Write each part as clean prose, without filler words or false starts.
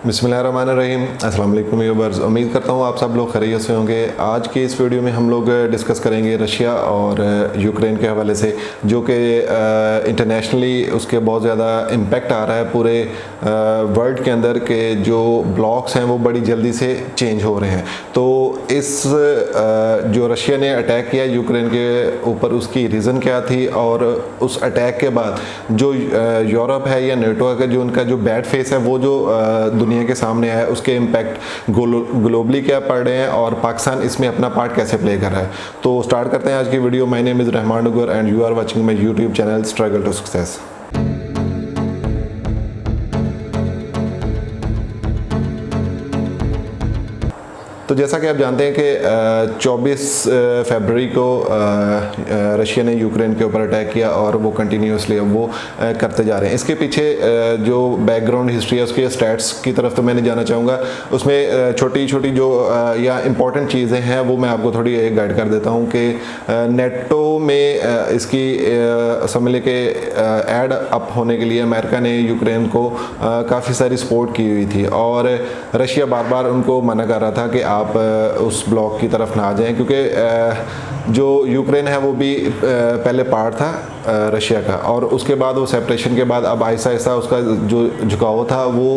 बिस्मिल्लाहिर्रहमानिर्रहीम। अस्सलाम वालेकुम व्यूअर्स, उम्मीद करता हूँ आप सब लोग खैरियत से होंगे। आज के इस वीडियो में हम लोग डिस्कस करेंगे रशिया और यूक्रेन के हवाले से, जो कि इंटरनेशनली उसके बहुत ज़्यादा इम्पेक्ट आ रहा है पूरे वर्ल्ड के अंदर के जो ब्लॉक्स हैं वो बड़ी जल्दी से चेंज हो रहे हैं। तो इस जो रशिया ने अटैक किया यूक्रेन के ऊपर, उसकी रीज़न क्या थी, और उस अटैक के बाद जो यूरोप है या नेटो का जो उनका जो बैड फेस है वो जो दुनिया के सामने आया, उसके इम्पैक्ट ग्लोबली क्या पड़ रहे हैं और पाकिस्तान इसमें अपना पार्ट कैसे प्ले कर रहा है। तो स्टार्ट करते हैं आज की video. My name is Rahman Dugar and you are watching my YouTube channel struggle to success. तो जैसा कि आप जानते हैं कि 24 फरवरी को रशिया ने यूक्रेन के ऊपर अटैक किया और वो कंटिन्यूसली अब वो करते जा रहे हैं। इसके पीछे जो बैकग्राउंड हिस्ट्री है उसके स्टैट्स की तरफ तो मैं जाना चाहूँगा। उसमें छोटी छोटी जो या इम्पॉर्टेंट चीज़ें हैं वो मैं आपको थोड़ी गाइड कर देता हूँ कि नेटो में इसकी समझ लें कि ऐड अप होने के लिए अमेरिका ने यूक्रेन को काफ़ी सारी सपोर्ट की हुई थी और रशिया बार बार उनको मना कर रहा था कि आप उस ब्लॉक की तरफ ना आ जाएं, क्योंकि जो यूक्रेन है वो भी पहले पार्ट था रशिया का, और उसके बाद वो सेपरेशन के बाद अब आहिस्ता आहिस्ता उसका जो झुकाव था वो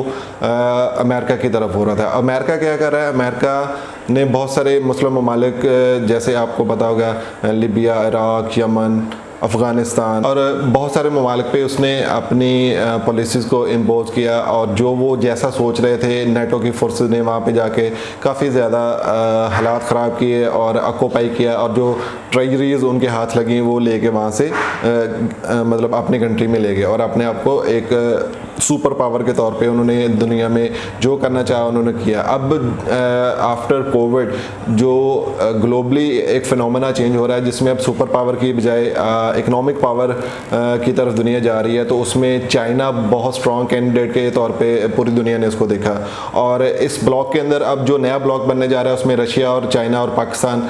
अमेरिका की तरफ हो रहा था। अमेरिका क्या कर रहा है? अमेरिका ने बहुत सारे मुस्लिम ममालिक, जैसे आपको पता होगा लीबिया, इराक, यमन, अफ़गानिस्तान और बहुत सारे ममालिक पे उसने अपनी पॉलिसीज़ को इम्पोज किया, और जो वो जैसा सोच रहे थे नेटो की फोर्सेस ने वहाँ पे जाके काफ़ी ज़्यादा हालात ख़राब किए और ऑक्यूपाई किया, और जो ट्रेजरीज उनके हाथ लगी वो लेके वहाँ से मतलब अपनी कंट्री में ले गए और अपने आप को एक सुपर पावर के तौर पे उन्होंने दुनिया में जो करना चाहा उन्होंने किया। अब आफ्टर कोविड जो ग्लोबली एक फिनोमेना चेंज हो रहा है, जिसमें अब सुपर पावर की बजाय इकोनॉमिक पावर की तरफ दुनिया जा रही है, तो उसमें चाइना बहुत स्ट्रॉन्ग कैंडिडेट के तौर पे पूरी दुनिया ने इसको देखा। और इस ब्लॉक के अंदर अब जो नया ब्लॉक बनने जा रहा है उसमें रशिया और चाइना और पाकिस्तान,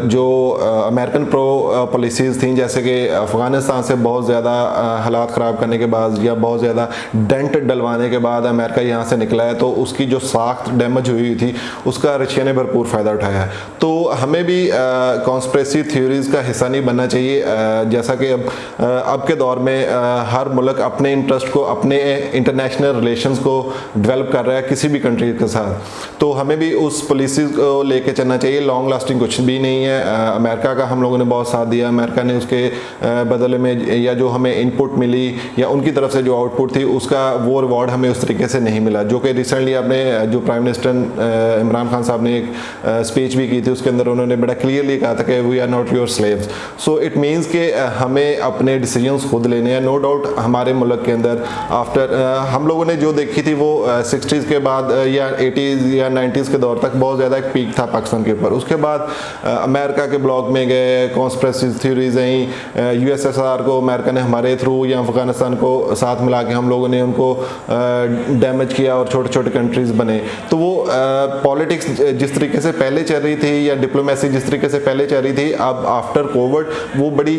जो अमेरिकन प्रो पॉलिसीज़ थी, जैसे कि अफ़गानिस्तान से बहुत ज़्यादा हालात ख़राब करने के बाद या बहुत ज़्यादा डेंट डलवाने के बाद अमेरिका यहाँ से निकला है, तो उसकी जो साख्त डैमेज हुई थी उसका रशिया ने भरपूर फ़ायदा उठाया है। तो हमें भी कॉन्स्पिरेसी थ्योरीज़ का हिस्सा नहीं बनना चाहिए। जैसा कि अब के दौर में हर मुल्क अपने इंटरेस्ट को, अपने इंटरनेशनल रिलेशंस को डेवलप कर रहा है किसी भी कंट्री के साथ, तो हमें भी उस पॉलिसी को लेके चलना चाहिए। लॉन्ग लास्टिंग कुछ भी नहीं है। अमेरिका का हम लोगों ने बहुत साथ दिया, अमेरिका ने उसके बदले में या जो हमें इनपुट मिली या उनकी तरफ से जो आउटपुट थी उसका वो रिवॉर्ड हमें उस तरीके से नहीं मिला। जो कि रिसेंटली आपने जो प्राइम मिनिस्टर इमरान खान साहब ने एक स्पीच भी की थी, उसके अंदर उन्होंने बड़ा क्लियरली कहा था कि we are not your slaves. So it means कि हमें अपने डिसीजंस खुद लेने हैं। नो डाउट हमारे मुल्क के अंदर आफ्टर हम लोगों ने जो देखी थी वो 60s के बाद या 80s या 90s के दौर तक बहुत ज़्यादा एक पीक था पाकिस्तान के ऊपर। उसके बाद अमेरिका के ब्लॉक में गए, कॉन्स्पिरेसी थ्योरीज आई, USSR को अमेरिका ने हमारे थ्रू या अफगानिस्तान को साथ मिला के हम लोगों ने उनको डैमेज किया और छोटे छोटे कंट्रीज़ बने। तो वो पॉलिटिक्स जिस तरीके से पहले चल रही थी या डिप्लोमेसी जिस तरीके से पहले चल रही थी, अब आफ्टर कोविड वो बड़ी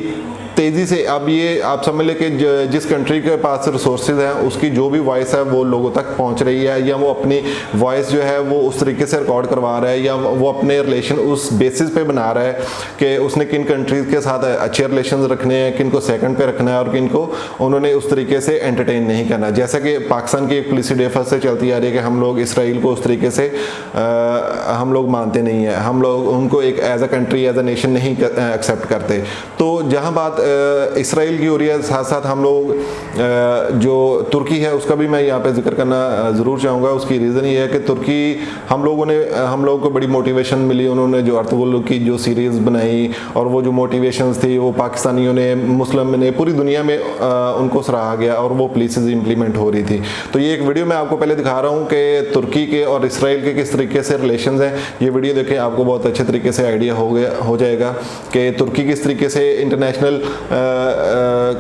तेज़ी से अब ये आप समझ लें कि जिस कंट्री के पास रिसोर्सेज हैं उसकी जो भी वॉइस है वो लोगों तक पहुंच रही है, या वो अपनी वॉइस जो है वो उस तरीके से रिकॉर्ड करवा रहा है, या वो अपने रिलेशन उस बेसिस पे बना रहा है कि उसने किन कंट्रीज़ के साथ अच्छे रिलेशन रखने हैं, किन को सेकंड पे रखना है और किन को उन्होंने उस तरीके से एंटरटेन नहीं करना। जैसा कि पाकिस्तान की एक पॉलिसी डेफर से चलती आ रही है कि हम लोग इसराइल को उस तरीके से हम लोग मानते नहीं हैं, हम लोग उनको एक as a country as a nation नहीं एक्सेप्ट करते। तो जहाँ बात इसराइल की हो रही है, साथ साथ हम लोग जो तुर्की है उसका भी मैं यहाँ पे जिक्र करना ज़रूर चाहूँगा। उसकी रीज़न ये है कि तुर्की हम लोगों को बड़ी मोटिवेशन मिली, उन्होंने जो अर्तुगरुल की जो सीरीज़ बनाई और वो जो मोटिवेशंस थी वो पाकिस्तानियों ने, मुस्लिम ने, पूरी दुनिया में उनको सराहा गया और वो पॉलिसीज़ इंप्लीमेंट हो रही थी। तो ये एक वीडियो मैं आपको पहले दिखा रहा हूँ कि तुर्की के और इसराइल के किस तरीके से रिलेशन हैं। ये वीडियो देखें, आपको बहुत अच्छे तरीके से आइडिया हो जाएगा कि तुर्की किस तरीके से इंटरनेशनल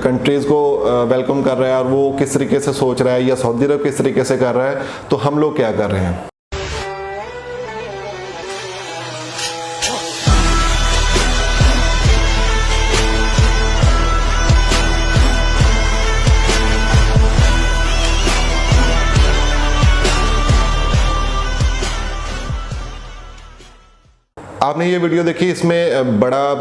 कंट्रीज़ को वेलकम कर रहा है और वो किस तरीके से सोच रहा है, या सऊदी अरब किस तरीके से कर रहा है, तो हम लोग क्या कर रहे हैं। आपने ये वीडियो देखी, इसमें बड़ा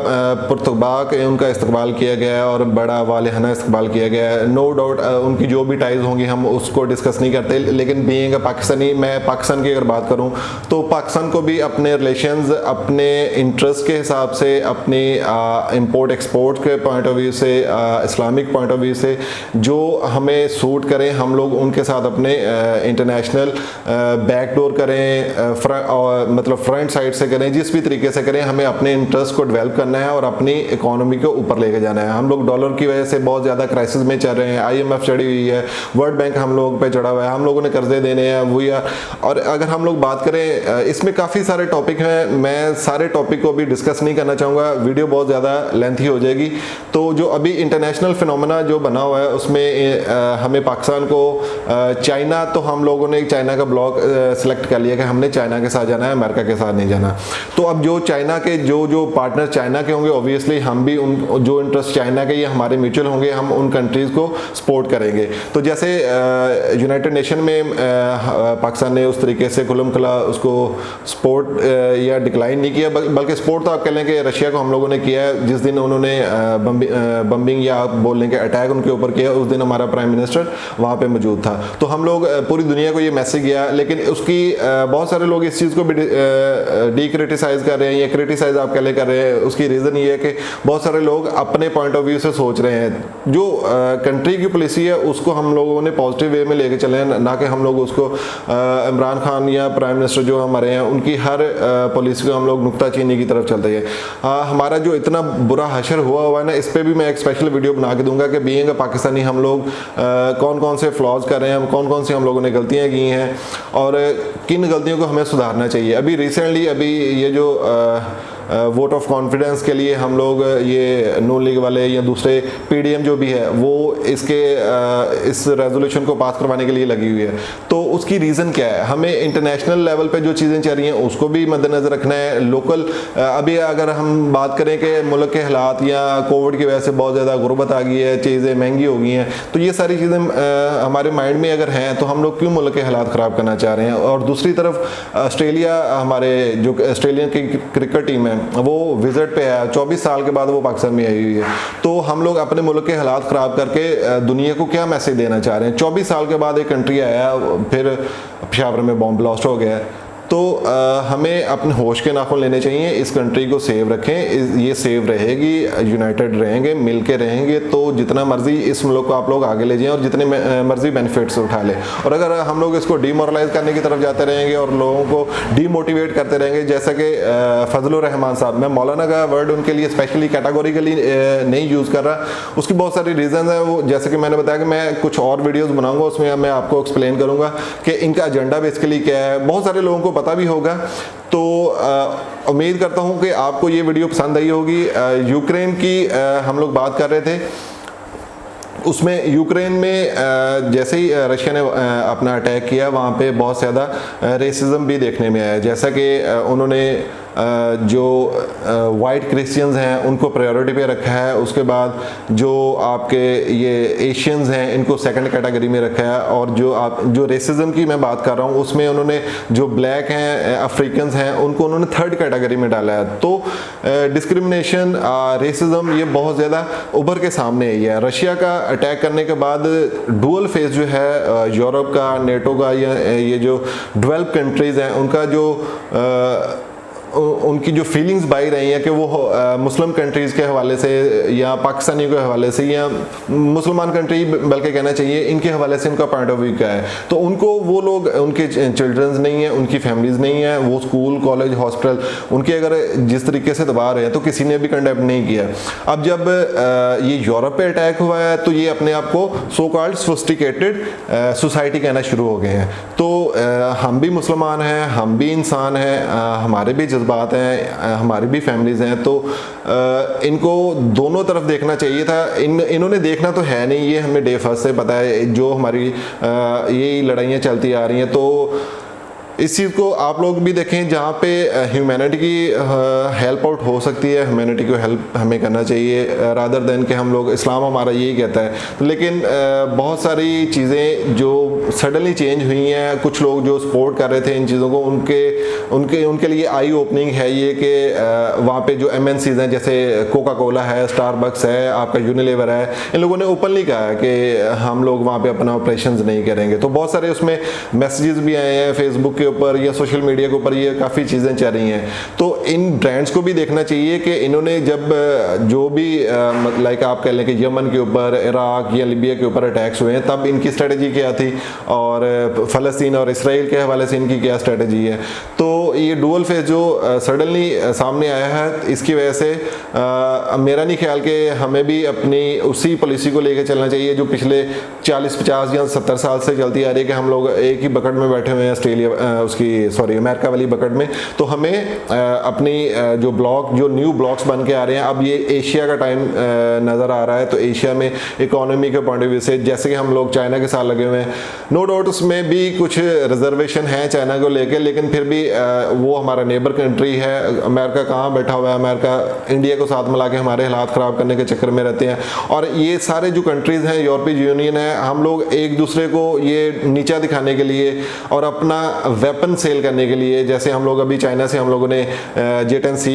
पुरतबाक उनका इस्तकबाल किया गया है और बड़ा वालिहाना इस्तकबाल किया गया है। नो डाउट उनकी जो भी टाइज होंगी हम उसको डिस्कस नहीं करते, लेकिन बीइंग पाकिस्तानी, मैं पाकिस्तान की अगर बात करूं तो पाकिस्तान को भी अपने रिलेशंस, अपने इंटरेस्ट के हिसाब से, अपनी इंपोर्ट एक्सपोर्ट के पॉइंट ऑफ व्यू से, इस्लामिक पॉइंट ऑफ व्यू से जो हमें सूट करें हम लोग उनके साथ अपने इंटरनेशनल बैकडोर करें, मतलब फ्रंट साइड से करें, जिस भी तरीके से करें, हमें अपने इंटरेस्ट को डेवलप करना है और अपनी इकोनॉमी को ऊपर लेके जाना है। हम लोग डॉलर की वजह से बहुत ज़्यादा क्राइसिस में चल रहे हैं, IMF चढ़ी हुई है, वर्ल्ड बैंक हम लोग पे चढ़ा हुआ है, हम लोगों ने कर्जे देने हैं वो या। और अगर हम लोग बात करें, इसमें काफ़ी सारे टॉपिक हैं, मैं सारे टॉपिक को अभी डिस्कस नहीं करना चाहूँगा, वीडियो बहुत ज़्यादा लेंथी हो जाएगी। तो जो अभी इंटरनेशनल फिनोमेना जो बना हुआ है उसमें हमें पाकिस्तान को चाइना, तो हम लोगों ने चाइना का ब्लॉक सेलेक्ट कर लिया कि हमने चाइना के साथ जाना है, अमेरिका के साथ नहीं जाना। तो अब जो चाइना के जो पार्टनर चाइना के होंगे, ऑब्वियसली हम भी उन जो इंटरेस्ट चाइना के ये हमारे म्यूचुअल होंगे, हम उन कंट्रीज़ को सपोर्ट करेंगे। तो जैसे यूनाइटेड नेशन में पाकिस्तान ने उस तरीके से खुल्लम खुला उसको सपोर्ट या डिक्लाइन नहीं किया, बल्कि सपोर्ट तो आप कह लें कि रशिया को हम लोगों ने किया है। जिस दिन उन्होंने बम्बिंग या आप बोल लें कि अटैक उनके ऊपर किया, उस दिन हमारा प्राइम मिनिस्टर वहाँ पे मौजूद था। तो हम लोग पूरी दुनिया को ये मैसेज किया, लेकिन उसकी बहुत सारे लोग इस चीज़ को भी डी क्रिटिसाइज कर रहे हैं या क्रिटिसाइज आप कह ले कर रहे हैं। उसकी रीज़न ये है कि बहुत सारे लोग अपने पॉइंट ऑफ व्यू से सोच रहे हैं, जो कंट्री की पॉलिसी है उसको हम लोगों ने पॉजिटिव वे में लेके चले हैं, ना कि हम लोग उसको इमरान खान या प्राइम मिनिस्टर जो हमारे हैं उनकी हर पॉलिसी को हम लोग नुक्ताचीनी की तरफ चलते हैं। हमारा जो इतना बुरा हशर हुआ है ना, इस पर भी मैं एक स्पेशल वीडियो बना के दूंगा कि बीइंग पाकिस्तानी हम लोग कौन कौन से फ्लॉज कर रहे हैं, कौन कौन सी हम लोगों ने गलतियाँ की हैं और किन गलतियों को हमें सुधारना चाहिए। अभी रिसेंटली ये जो वोट ऑफ कॉन्फिडेंस के लिए हम लोग ये नून लीग वाले या दूसरे PDM जो भी है वो इस रेजोल्यूशन को पास करवाने के लिए लगी हुई है। तो उसकी रीज़न क्या है, हमें इंटरनेशनल लेवल पे जो चीज़ें चल रही हैं उसको भी मद्देनज़र रखना है। लोकल अभी अगर हम बात करें कि मुल्क के हालात या कोविड की वजह से बहुत ज़्यादा गुर्बत आ गई है, चीज़ें महंगी हो गई हैं, तो ये सारी चीज़ें हमारे माइंड में अगर हैं तो हम लोग क्यों मुल्क के हालात ख़राब करना चाह रहे हैं। और दूसरी तरफ ऑस्ट्रेलिया, हमारे जो ऑस्ट्रेलियन की क्रिकेट टीम है वो विजिट पे है, 24 साल के बाद वो पाकिस्तान में आई हुई है। तो हम लोग अपने मुल्क के हालात ख़राब करके दुनिया को क्या मैसेज देना चाह रहे हैं। 24 साल के बाद एक कंट्री आया, फिर पेशावर में बॉम्ब ब्लास्ट हो गया। तो हमें अपने होश के नाखून लेने चाहिए, इस कंट्री को सेव रखें, ये सेव रहेगी, यूनाइटेड रहेंगे, मिल के रहेंगे, तो जितना मर्जी इस मुल्क को आप लोग आगे ले जाएं और जितने मर्जी बेनिफिट्स उठा लें। और अगर हम लोग इसको डीमोरलाइज करने की तरफ जाते रहेंगे और लोगों को डीमोटिवेट करते रहेंगे, जैसा कि फजलुर रहमान साहब, मैं मौलाना का वर्ड उनके लिए स्पेशली कैटेगोरिकली नहीं यूज़ कर रहा, उसकी बहुत सारी रीज़न है। वो जैसे कि मैंने बताया कि मैं कुछ और वीडियोज़ बनाऊँगा, उसमें मैं आपको एक्सप्लेन करूँगा कि इनका एजेंडा बेसिकली क्या है। बहुत सारे लोगों को पता भी होगा। तो उम्मीद करता हूं कि आपको ये वीडियो पसंद आई होगी। यूक्रेन की हम लोग बात कर रहे थे, उसमें यूक्रेन में जैसे ही रशिया ने अपना अटैक किया, वहाँ पे बहुत ज़्यादा रेसिज्म भी देखने में आया। जैसा कि उन्होंने जो वाइट क्रिश्चियंस हैं उनको प्रायोरिटी पे रखा है, उसके बाद जो आपके ये एशियंस हैं इनको सेकंड कैटेगरी में रखा है, और जो रेसिज्म की मैं बात कर रहा हूँ उसमें उन्होंने जो ब्लैक हैं, अफ्रीकन्स हैं, उनको उन्होंने थर्ड कैटेगरी में डाला है। तो डिस्क्रिमिनेशन, रेसिज्म ये बहुत ज़्यादा उभर के सामने आई है। रशिया का अटैक करने के बाद डुअल फेस जो है यूरोप का, नेटो का, या ये जो डेवलप कंट्रीज़ हैं उनका जो उनकी जो फीलिंग्स बाई रही हैं कि वो मुस्लिम कंट्रीज़ के हवाले से या पाकिस्तानियों के हवाले से या मुसलमान कंट्री बल्कि कहना चाहिए, इनके हवाले से उनका पॉइंट ऑफ व्यू क्या है। तो उनको वो लोग, उनके चिल्ड्रंस नहीं हैं, उनकी फैमिलीज़ नहीं हैं, वो स्कूल कॉलेज हॉस्पिटल उनके अगर जिस तरीके से दबा रहे हैं तो किसी ने भी कंडेम नहीं किया। अब जब ये यूरोप पे अटैक हुआ है तो ये अपने आप को सो कॉल्ड सोफिस्टिकेटेड सोसाइटी कहना शुरू हो गए हैं। तो हम भी मुसलमान हैं, हम भी इंसान हैं, हमारे भी बात है, हमारी भी फैमिलीज हैं, तो इनको दोनों तरफ देखना चाहिए था। इन्होंने देखना तो है नहीं, ये हमें डे फर्स्ट से पता है, जो हमारी यही लड़ाइयाँ चलती आ रही हैं। तो इस चीज़ को आप लोग भी देखें जहाँ पे ह्यूमैनिटी की हेल्प आउट हो सकती है, ह्यूमैनिटी को हेल्प हमें करना चाहिए रादर देन कि हम लोग, इस्लाम हमारा यही कहता है। लेकिन बहुत सारी चीज़ें जो सडनली चेंज हुई हैं, कुछ लोग जो सपोर्ट कर रहे थे इन चीज़ों को, उनके लिए आई ओपनिंग है ये कि वहाँ पे जो MNCs हैं, जैसे कोका कोला है, स्टारबक्स है, आपका यूनिलीवर है, इन लोगों ने ओपनली कहा है कि हम लोग वहाँ पे अपना ऑपरेशंस नहीं करेंगे। तो बहुत सारे उसमें मैसेजेस भी आए हैं फेसबुक के ऊपर या सोशल मीडिया के ऊपर, ये काफ़ी चीज़ें चल रही हैं। तो इन ब्रांड्स को भी देखना चाहिए कि इन्होंने जब जो भी लाइक आप कह लें कि यमन के ऊपर, इराक या लिबिया के ऊपर अटैक्स हुए हैं, तब इनकी स्ट्रेटजी क्या थी, और फ़लस्तीन और इसराइल के हवाले से इनकी क्या स्ट्रेटजी है। तो ये डुअल फेस जो सडनली सामने आया है, इसकी वजह से मेरा नहीं ख्याल कि हमें भी अपनी उसी पॉलिसी को लेकर चलना चाहिए जो पिछले 40, 50 या 70 साल से चलती आ रही है कि हम लोग एक ही बकेट में बैठे हुए हैं, अमेरिका वाली बकेट में। तो हमें अपनी जो न्यू ब्लॉक्स बन के आ रहे हैं, अब ये एशिया का टाइम नज़र आ रहा है। तो एशिया में इकोनॉमी के पॉइंट ऑफ व्यू से जैसे कि हम लोग चाइना के साथ लगे हुए हैं, नो डाउट उसमें भी कुछ रिजर्वेशन है चाइना को लेकर, लेकिन फिर भी वो हमारा नेबर कंट्री है। अमेरिका कहाँ बैठा हुआ है, अमेरिका इंडिया को साथ मिला के हमारे हालात ख़राब करने के चक्कर में रहते हैं। और ये सारे जो कंट्रीज़ हैं, यूरोपीय यूनियन है, हम लोग एक दूसरे को ये नीचा दिखाने के लिए और अपना वेपन सेल करने के लिए, जैसे हम लोग अभी चाइना से हम लोगों ने J-10C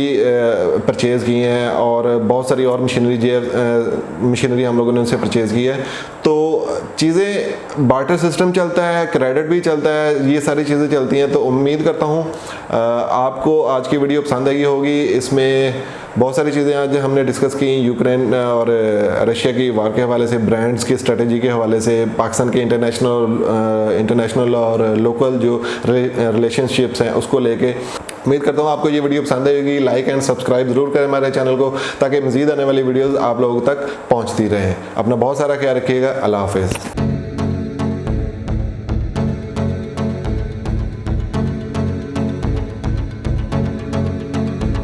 परचेज़ की हैं और बहुत सारी और मशीनरी हम लोगों ने उनसे परचेज़ की है। तो चीज़ें बार्टर सिस्टम चलता है, क्रेडिट भी चलता है, ये सारी चीज़ें चलती हैं। तो उम्मीद करता हूँ आपको आज की वीडियो पसंद आई होगी। इसमें बहुत सारी चीज़ें आज हमने डिस्कस की, यूक्रेन और रशिया की वार के हवाले से, ब्रांड्स की स्ट्रेटजी के हवाले से, पाकिस्तान के इंटरनेशनल और लोकल जो रिलेशनशिप्स हैं उसको लेके। उम्मीद करता हूँ आपको ये वीडियो पसंद आएगी। लाइक एंड सब्सक्राइब ज़रूर करें हमारे चैनल को, ताकि मज़ीद आने वाली वीडियोज़ आप लोगों तक पहुँचती रहें। अपना बहुत सारा ख्याल रखिएगा। अल्लाह हाफ़िज़।